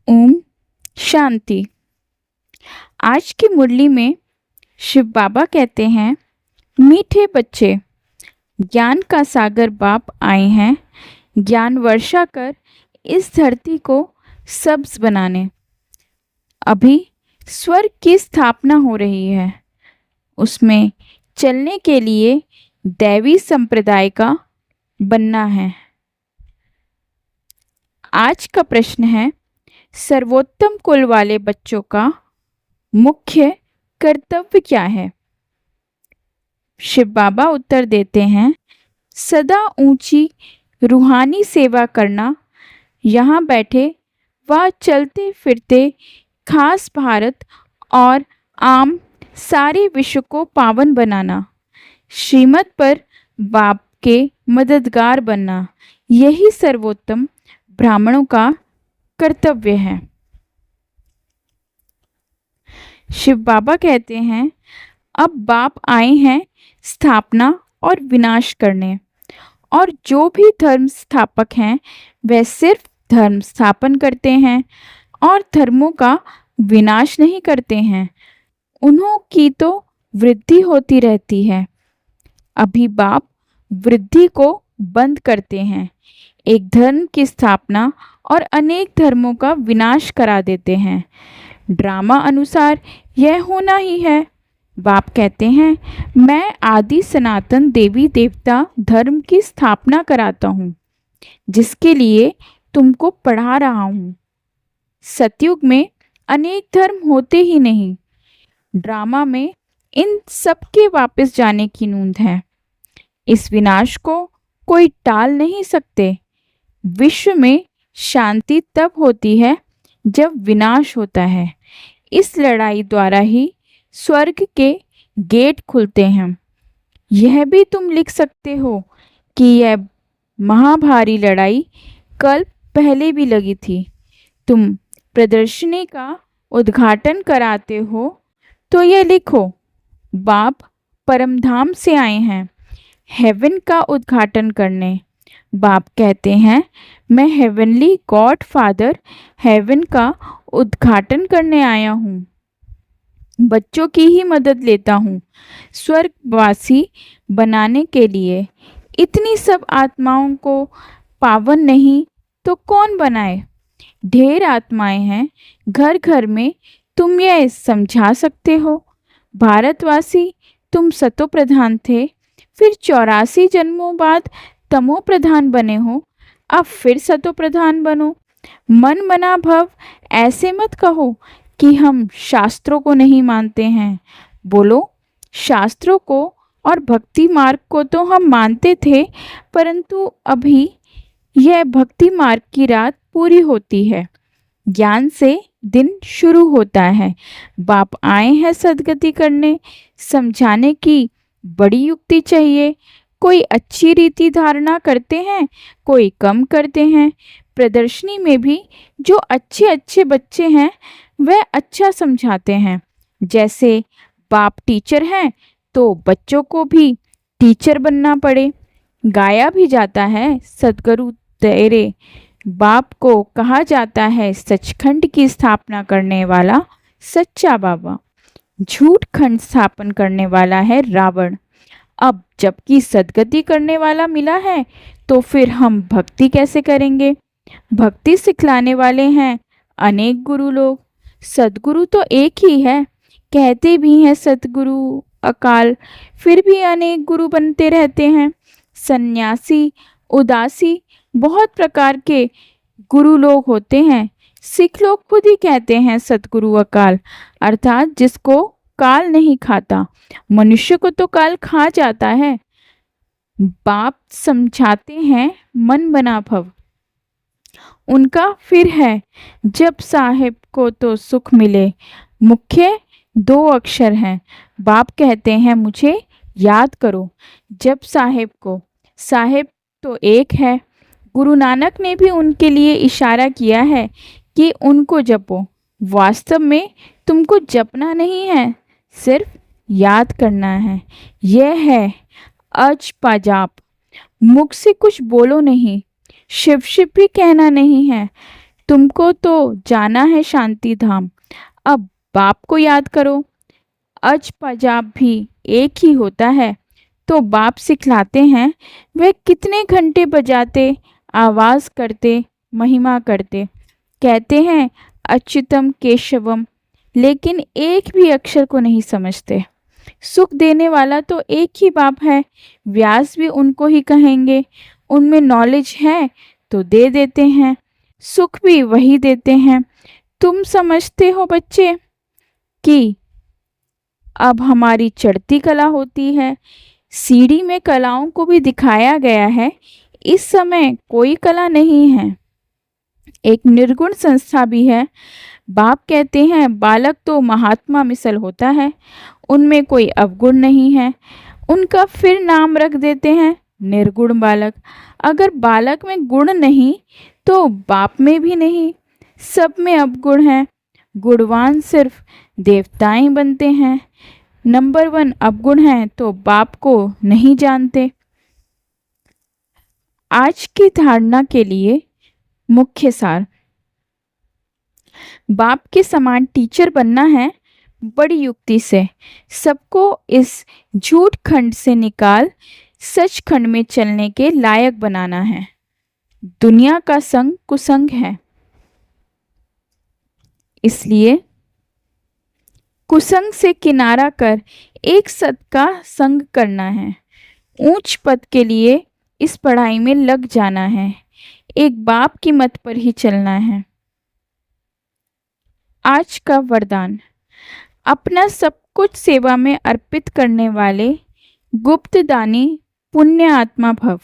ओम शांति। आज की मुरली में शिव बाबा कहते हैं, मीठे बच्चे, ज्ञान का सागर बाप आए हैं ज्ञान वर्षा कर इस धरती को सब्ज बनाने। अभी स्वर्ग की स्थापना हो रही है, उसमें चलने के लिए दैवी संप्रदाय का बनना है। आज का प्रश्न है, सर्वोत्तम कुल वाले बच्चों का मुख्य कर्तव्य क्या है? शिव बाबा उत्तर देते हैं, सदा ऊंची रूहानी सेवा करना, यहाँ बैठे व चलते फिरते खास भारत और आम सारे विश्व को पावन बनाना, श्रीमत पर बाप के मददगार बनना, यही सर्वोत्तम ब्राह्मणों का कर्तव्य है। शिव बाबा कहते हैं, अब बाप आए हैं स्थापना और विनाश करने, और जो भी धर्म स्थापक हैं वे सिर्फ धर्म स्थापन करते हैं और धर्मों का विनाश नहीं करते हैं। उन्हों की तो वृद्धि होती रहती है। अभी बाप वृद्धि को बंद करते हैं, एक धर्म की स्थापना और अनेक धर्मों का विनाश करा देते हैं। ड्रामा अनुसार यह होना ही है। बाप कहते हैं, मैं आदि सनातन देवी देवता धर्म की स्थापना कराता हूँ, जिसके लिए तुमको पढ़ा रहा हूँ। सतयुग में अनेक धर्म होते ही नहीं। ड्रामा में इन सब के वापस जाने की नूंद है। इस विनाश को कोई टाल नहीं सकते। विश्व में शांति तब होती है जब विनाश होता है। इस लड़ाई द्वारा ही स्वर्ग के गेट खुलते हैं। यह भी तुम लिख सकते हो कि यह महाभारी लड़ाई कल पहले भी लगी थी। तुम प्रदर्शनी का उद्घाटन कराते हो तो यह लिखो, बाप परमधाम से आए हैं हेवन का उद्घाटन करने। बाप कहते हैं, मैं हेवनली गॉड फादर हेवन का उद्घाटन करने आया हूँ। बच्चों की ही मदद लेता हूँ स्वर्गवासी बनाने के लिए। इतनी सब आत्माओं को पावन नहीं तो कौन बनाए? ढेर आत्माएं हैं घर घर में। तुम यह समझा सकते हो, भारतवासी तुम सतो प्रधान थे, फिर 84 जन्मों बाद तमो प्रधान बने हो, अब फिर सतो प्रधान बनो। मन मना भव, ऐसे मत कहो कि हम शास्त्रों को नहीं मानते हैं। बोलो, शास्त्रों को और भक्ति मार्ग को तो हम मानते थे, परंतु अभी यह भक्ति मार्ग की रात पूरी होती है, ज्ञान से दिन शुरू होता है। बाप आए हैं सद्गति करने, समझाने की बड़ी युक्ति चाहिए। कोई अच्छी रीति धारणा करते हैं, कोई कम करते हैं। प्रदर्शनी में भी जो अच्छे अच्छे बच्चे हैं वह अच्छा समझाते हैं। जैसे बाप टीचर हैं तो बच्चों को भी टीचर बनना पड़े। गाया भी जाता है, सद्गुरु तेरे बाप को कहा जाता है सचखंड की स्थापना करने वाला सच्चा बाबा, झूठ खंड स्थापन करने वाला है रावण। अब जबकि सद्गति करने वाला मिला है तो फिर हम भक्ति कैसे करेंगे? भक्ति सिखलाने वाले हैं अनेक गुरु लोग, सद्गुरु तो एक ही है। कहते भी हैं सतगुरु अकाल, फिर भी अनेक गुरु बनते रहते हैं। सन्यासी, उदासी, बहुत प्रकार के गुरु लोग होते हैं। सिख लोग खुद ही कहते हैं सतगुरु अकाल, अर्थात जिसको काल नहीं खाता। मनुष्य को तो काल खा जाता है। बाप समझाते हैं मन बना भव, उनका फिर है जब साहेब को तो सुख मिले। मुख्य 2 अक्षर हैं। बाप कहते हैं मुझे याद करो जब साहेब को। साहेब तो एक है। गुरु नानक ने भी उनके लिए इशारा किया है कि उनको जपो। वास्तव में तुमको जपना नहीं है, सिर्फ याद करना है। यह है अज पाजाप। मुख से कुछ बोलो नहीं, शिव शिव भी कहना नहीं है। तुमको तो जाना है शांति धाम, अब बाप को याद करो। अज पंजाब भी एक ही होता है, तो बाप सिखलाते हैं वे कितने घंटे बजाते, आवाज़ करते, महिमा करते, कहते हैं अच्युतम केशवम, लेकिन एक भी अक्षर को नहीं समझते। सुख देने वाला तो एक ही बाप है, व्यास भी उनको ही कहेंगे। उनमें नॉलेज है तो दे देते हैं, सुख भी वही देते हैं। तुम समझते हो बच्चे कि अब हमारी चढ़ती कला होती है। सीढ़ी में कलाओं को भी दिखाया गया है। इस समय कोई कला नहीं है, एक निर्गुण संस्था भी है। बाप कहते हैं बालक तो महात्मा मिसल होता है, उनमें कोई अवगुण नहीं है। उनका फिर नाम रख देते हैं निर्गुण बालक। अगर बालक में गुण नहीं तो बाप में भी नहीं, सब में अवगुण है। गुणवान सिर्फ देवताएं बनते हैं। नंबर 1 अवगुण है तो बाप को नहीं जानते। आज की धारणा के लिए मुख्य सार, बाप के समान टीचर बनना है। बड़ी युक्ति से सबको इस झूठ खंड से निकाल सच खंड में चलने के लायक बनाना है। दुनिया का संग कुसंग है, इसलिए कुसंग से किनारा कर एक सत का संग करना है। ऊंच पद के लिए इस पढ़ाई में लग जाना है, एक बाप की मत पर ही चलना है। आज का वरदान, अपना सब कुछ सेवा में अर्पित करने वाले गुप्त दानी पुण्य आत्मा भव।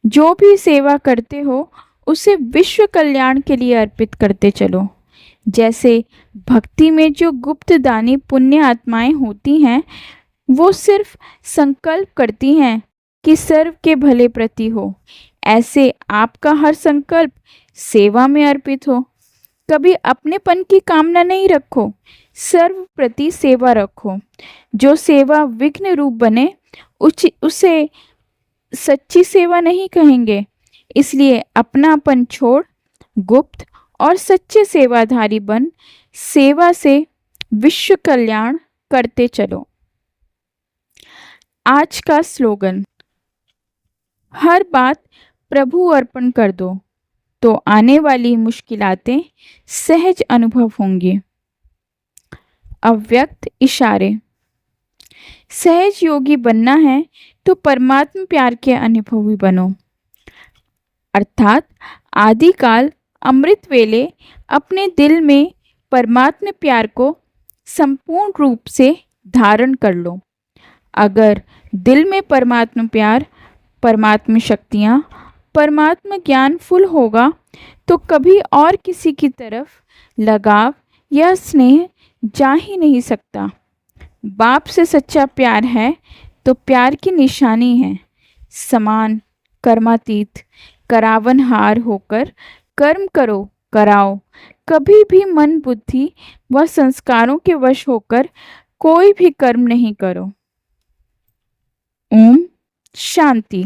जो भी सेवा करते हो उसे विश्व कल्याण के लिए अर्पित करते चलो। जैसे भक्ति में जो गुप्त दानी पुण्य आत्माएं होती हैं, वो सिर्फ संकल्प करती हैं कि सर्व के भले प्रति हो। ऐसे आपका हर संकल्प सेवा में अर्पित हो। कभी अपनेपन की कामना नहीं रखो, सर्व प्रति सेवा रखो। जो सेवा विघ्न रूप बने उसे सच्ची सेवा नहीं कहेंगे। इसलिए अपनापन छोड़ गुप्त और सच्चे सेवाधारी बन सेवा से विश्व कल्याण करते चलो। आज का स्लोगन, हर बात प्रभु अर्पण कर दो तो आने वाली मुश्किलातें सहज अनुभव होंगी। अव्यक्त इशारे, सहज योगी बनना है तो परमात्मा प्यार के अनुभवी बनो। अर्थात आदिकाल अमृत वेले अपने दिल में परमात्मा प्यार को संपूर्ण रूप से धारण कर लो। अगर दिल में परमात्मा प्यार, परमात्मा शक्तियाँ, परमात्मा ज्ञान फुल होगा तो कभी और किसी की तरफ लगाव या स्नेह जा ही नहीं सकता। बाप से सच्चा प्यार है तो प्यार की निशानी है। समान कर्मातीत करावनहार होकर कर्म करो कराओ। कभी भी मन बुद्धि व संस्कारों के वश होकर कोई भी कर्म नहीं करो। ओम शांति।